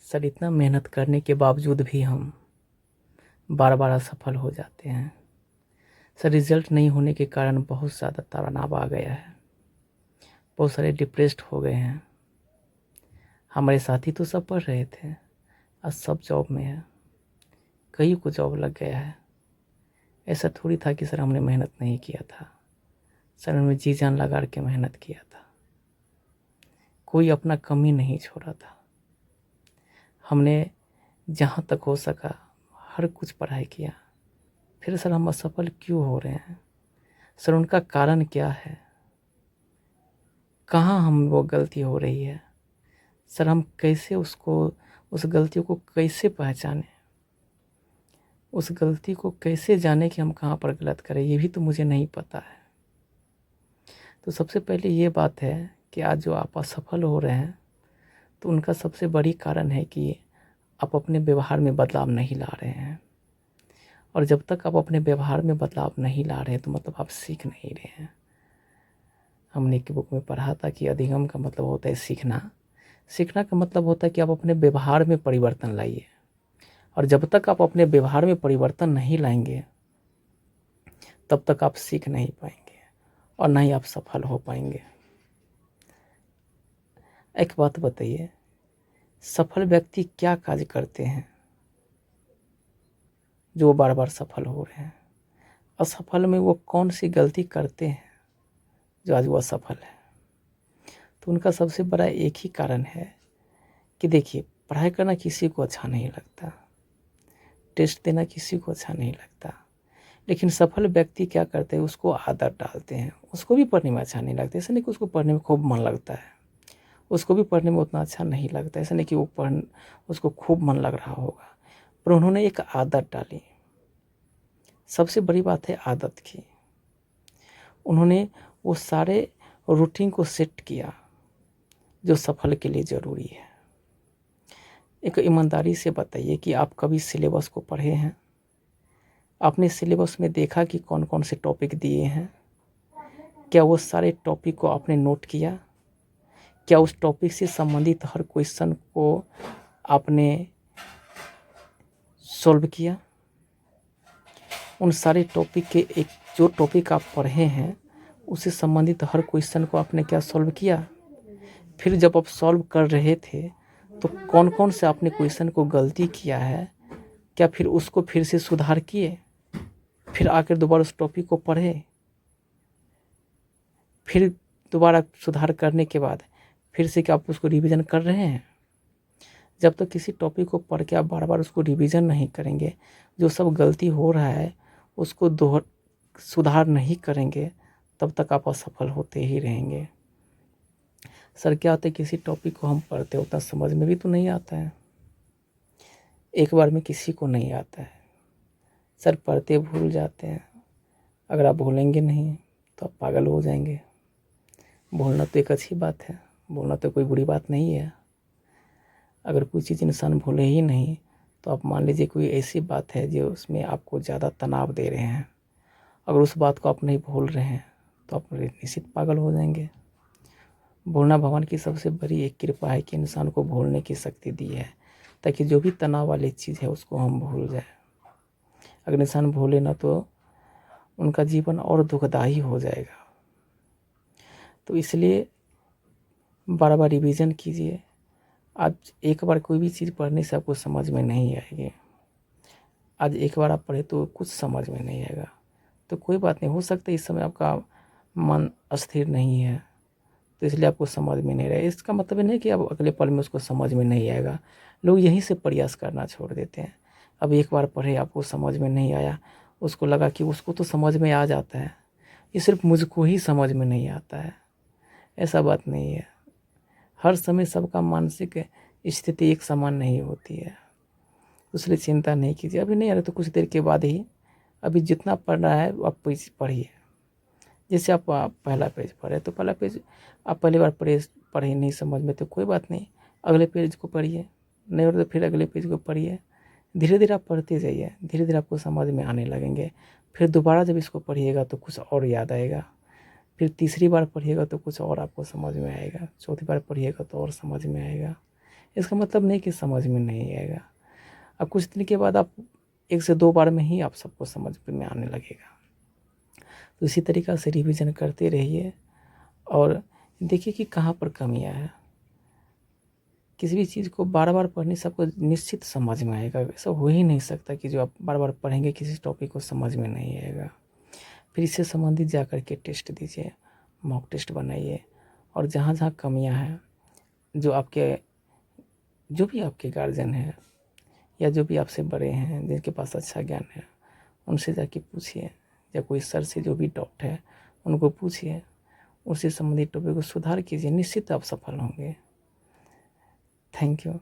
Sir इतना मेहनत करने के बावजूद भी हम बार बार असफल हो जाते हैं। सर रिज़ल्ट नहीं होने के कारण बहुत ज़्यादा तनाव आ गया है, बहुत सारे डिप्रेस्ड हो गए हैं। हमारे साथी तो सब पढ़ रहे थे, आज सब जॉब में है, कई को जॉब लग गया है। ऐसा थोड़ी था कि सर हमने मेहनत नहीं किया था, सर हमने जी जान लगा के मेहनत किया था, कोई अपना कमी नहीं छोड़ा था। हमने जहाँ तक हो सका हर कुछ पढ़ाई किया, फिर सर हम असफल क्यों हो रहे हैं? सर उनका कारण क्या है? कहाँ हम वो गलती हो रही है? सर हम कैसे उस गलतियों को कैसे पहचानें? उस गलती को कैसे जाने कि हम कहाँ पर गलत करें, ये भी तो मुझे नहीं पता है। तो सबसे पहले ये बात है कि आज जो आप असफल हो रहे हैं तो उनका सबसे बड़ी कारण है कि आप अपने व्यवहार में बदलाव नहीं ला रहे हैं। और जब तक आप अपने व्यवहार में बदलाव नहीं ला रहे हैं तो मतलब आप सीख नहीं रहे हैं। हमने एक बुक में पढ़ा था कि अधिगम का मतलब होता है सीखना, सीखना का मतलब होता है कि आप अपने व्यवहार में परिवर्तन लाइए। और जब तक आप अपने व्यवहार में परिवर्तन नहीं लाएंगे तब तक आप सीख नहीं पाएंगे और ना ही आप सफल हो पाएंगे। एक बात बताइए, सफल व्यक्ति क्या कार्य करते हैं जो बार बार सफल हो रहे हैं? असफल में वो कौन सी गलती करते हैं जो आज वो असफल है? तो उनका सबसे बड़ा एक ही कारण है कि देखिए, पढ़ाई करना किसी को अच्छा नहीं लगता, टेस्ट देना किसी को अच्छा नहीं लगता, लेकिन सफल व्यक्ति क्या करते हैं, उसको आदत डालते हैं। उसको भी पढ़ने में अच्छा नहीं लगता, ऐसा नहीं कि उसको पढ़ने में खूब मन लगता है, उसको भी पढ़ने में उतना अच्छा नहीं लगता, ऐसा नहीं कि उसको खूब मन लग रहा होगा, पर उन्होंने एक आदत डाली। सबसे बड़ी बात है आदत की। उन्होंने वो सारे रूटीन को सेट किया जो सफल के लिए ज़रूरी है। एक ईमानदारी से बताइए कि आप कभी सिलेबस को पढ़े हैं? आपने सिलेबस में देखा कि कौन कौन से टॉपिक दिए हैं? क्या वो सारे टॉपिक को आपने नोट किया? क्या उस टॉपिक से संबंधित हर क्वेश्चन को आपने सॉल्व किया? उन सारे टॉपिक के एक जो टॉपिक आप पढ़े हैं उससे संबंधित हर क्वेश्चन को आपने क्या सॉल्व किया? फिर जब आप सॉल्व कर रहे थे तो कौन कौन से आपने क्वेश्चन को गलती किया है, क्या फिर उसको फिर से सुधार किए? फिर आकर दोबारा उस टॉपिक को पढ़े, फिर दोबारा सुधार करने के बाद फिर से क्या आप उसको रिवीजन कर रहे हैं? जब तक किसी टॉपिक को पढ़ के आप बार बार उसको रिवीजन नहीं करेंगे, जो सब गलती हो रहा है उसको सुधार नहीं करेंगे, तब तक आप असफल होते ही रहेंगे। सर क्या होता है, किसी टॉपिक को हम पढ़ते उतना समझ में भी तो नहीं आता है, एक बार में किसी को नहीं आता है। सर पढ़ते भूल जाते हैं, अगर आप भूलेंगे नहीं तो आप पागल हो जाएंगे। भूलना तो एक अच्छी बात है, भूलना तो कोई बुरी बात नहीं है। अगर कोई चीज़ इंसान भूले ही नहीं तो आप मान लीजिए कोई ऐसी बात है जो उसमें आपको ज़्यादा तनाव दे रहे हैं, अगर उस बात को आप नहीं भूल रहे हैं तो आप निश्चित पागल हो जाएंगे। भूलना भगवान की सबसे बड़ी एक कृपा है कि इंसान को भूलने की शक्ति दी है, ताकि जो भी तनाव वाली चीज़ है उसको हम भूल जाए। अगर इंसान भूले ना तो उनका जीवन और दुखदायी हो जाएगा। तो इसलिए बार बार रिवीजन कीजिए। आज एक बार कोई भी चीज़ पढ़ने से आपको समझ में नहीं आएगी, आज एक बार आप पढ़े तो कुछ समझ में नहीं आएगा, तो कोई बात नहीं, हो सकता है इस समय आपका मन अस्थिर नहीं है तो इसलिए आपको समझ में नहीं रहा। इसका मतलब नहीं कि अब अगले पल में उसको समझ में नहीं आएगा। लोग यहीं से प्रयास करना छोड़ देते हैं। अब एक बार पढ़े, आपको समझ में नहीं आया, उसको लगा कि उसको तो समझ में आ जाता है, ये सिर्फ मुझको ही समझ में नहीं आता है। ऐसा बात नहीं है, हर समय सबका मानसिक स्थिति एक समान नहीं होती है, इसलिए चिंता नहीं कीजिए। अभी नहीं आ रहा तो कुछ देर के बाद ही, अभी जितना पढ़ना है आप पढ़िए। जैसे आप पहला पेज पढ़े तो पहला पेज आप पहली बार पढ़े नहीं समझ में तो कोई बात नहीं, अगले पेज को पढ़िए, नहीं हो तो फिर अगले पेज को पढ़िए। धीरे धीरे आप पढ़ते जाइए, धीरे धीरे आपको समझ में आने लगेंगे। फिर दोबारा जब इसको पढ़िएगा तो कुछ और याद आएगा, फिर तीसरी बार पढ़िएगा तो कुछ और आपको समझ में आएगा, चौथी बार पढ़िएगा तो और समझ में आएगा। इसका मतलब नहीं कि समझ में नहीं आएगा। अब कुछ दिन के बाद आप 1 से 2 बार में ही आप सबको समझ में आने लगेगा। तो इसी तरीक़ा से रिवीजन करते रहिए और देखिए कि कहाँ पर कमियाँ हैं। किसी भी चीज़ को बार-बार पढ़ने से आपको निश्चित समझ में आएगा। ऐसा हो ही नहीं सकता कि जो आप बार-बार पढ़ेंगे किसी टॉपिक को समझ में नहीं आएगा। फिर इससे संबंधित जाकर के टेस्ट दीजिए, मॉक टेस्ट बनाइए और जहाँ-जहाँ कमियाँ हैं, जो भी आपके गार्जियन हैं या जो भी आपसे बड़े हैं, जिनके पास अच्छा ज्ञान है, उनसे जाके पूछिए या कोई सर से जो भी डाउट है, उनको पूछिए। उससे संबंधित टॉपिक को सुधार कीजिए, निश्चित आप सफल होंगे। Thank you.